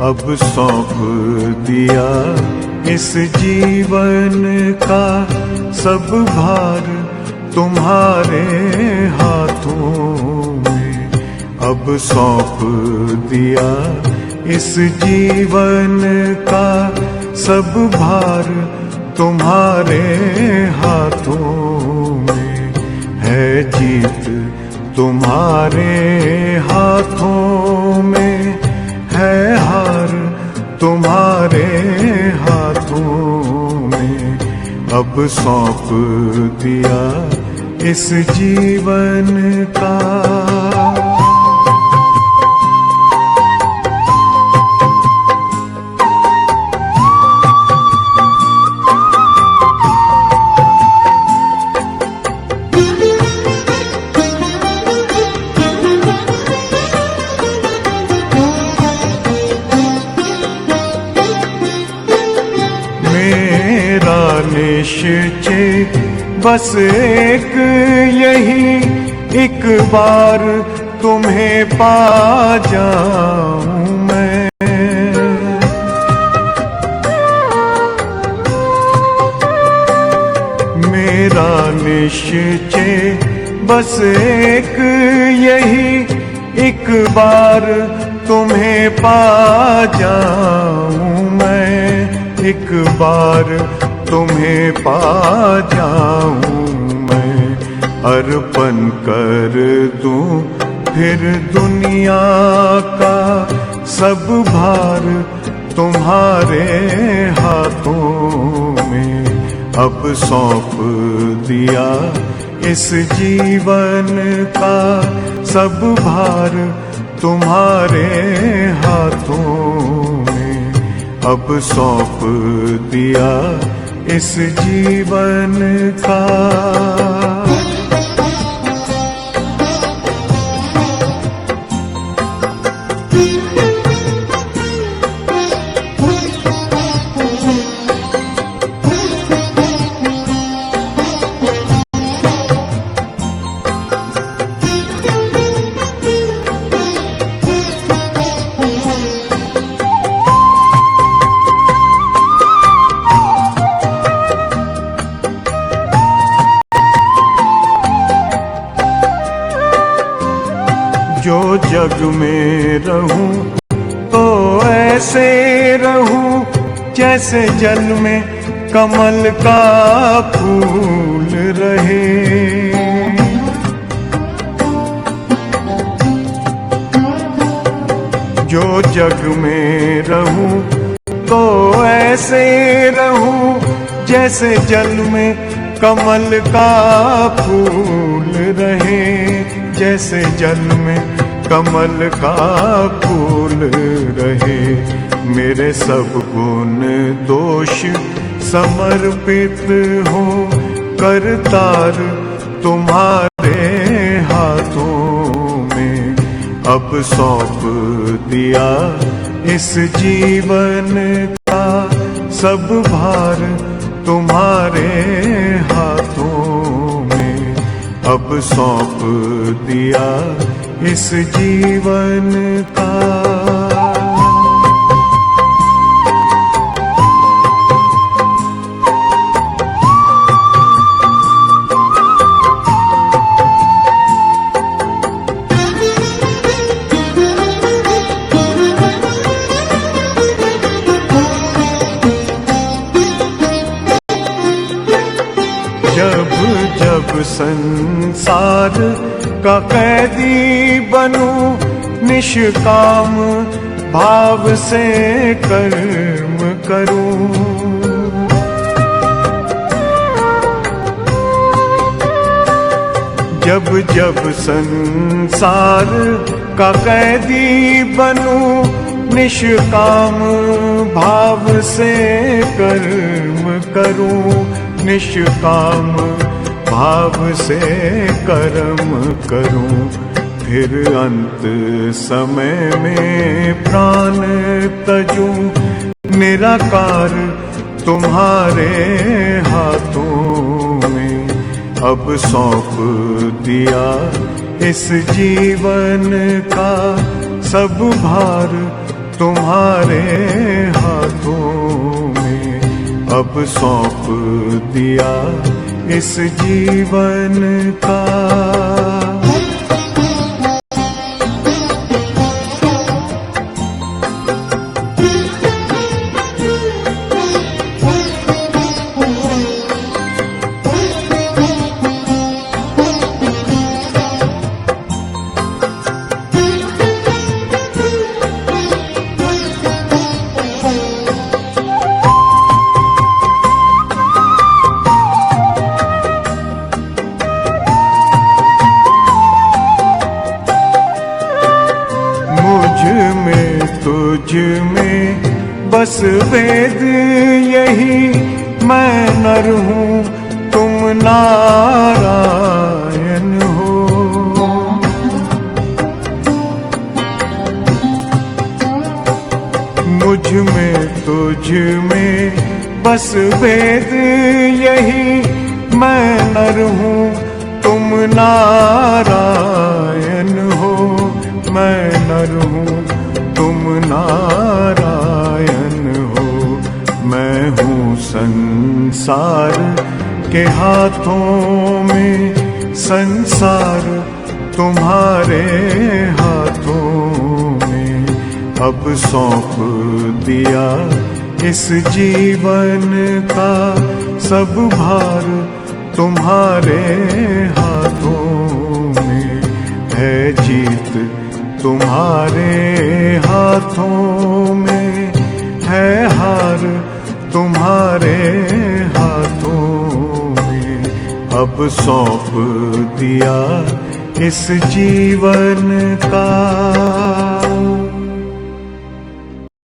अब सौंप दिया इस जीवन का सब भार तुम्हारे हाथों में। अब सौंप दिया इस जीवन का सब भार तुम्हारे हाथों में। है जीत तुम्हारे हाथों में, है हार तुम्हारे हाथों में। अब सौंप दिया इस जीवन का। मेरा निश्चय बस एक यही, एक बार तुम्हें पा जाऊं मैं। मेरा निश्चय बस एक यही, एक बार तुम्हें पा जाऊं मैं। एक बार तुम्हें पा जाऊं मैं। अर्पण कर दूं फिर दुनिया का सब भार तुम्हारे हाथों में। अब सौंप दिया इस जीवन का सब भार तुम्हारे हाथों में। अब सौंप दिया इस जीवन का। जो जग में रहूं तो ऐसे रहूं जैसे जल में कमल का फूल रहे। जो जग में रहूं तो ऐसे रहूं जैसे जल में कमल का फूल रहे। जैसे जल में कमल का फूल रहे। मेरे सब गुण दोष समर्पित हो करतार तुम्हारे हाथों में। अब सौंप दिया इस जीवन का सब भार तुम्हारे हाथों में। अब सौंप दिया इस जीवन का। जब जब संसार का कैदी बनूं निष्काम भाव से कर्म करूं। जब जब संसार का कैदी बनूं निष्काम भाव से कर्म करूं। निष्काम भाव से कर्म करूं। फिर अंत समय में प्राण तजूं। निराकार तुम्हारे हाथों में। अब सौंप दिया इस जीवन का सब भार तुम्हारे हाथों में अब सौंप दिया इस जीवन का। तुझ में बस वेद यही, मैं नर हूँ तुम नारायण हो। मुझ में तुझ में बस वेद यही, मैं नर हूँ तुम नारायण हो। मैं नर हूँ तुम नारायण हो। मैं हूँ संसार के हाथों में, संसार तुम्हारे हाथों में अब सौंप दिया इस जीवन का। सब भार तुम्हारे हाथों में है, जीत तुम्हारे हाथों में है, हार तुम्हारे हाथों में अब सौंप दिया इस जीवन का।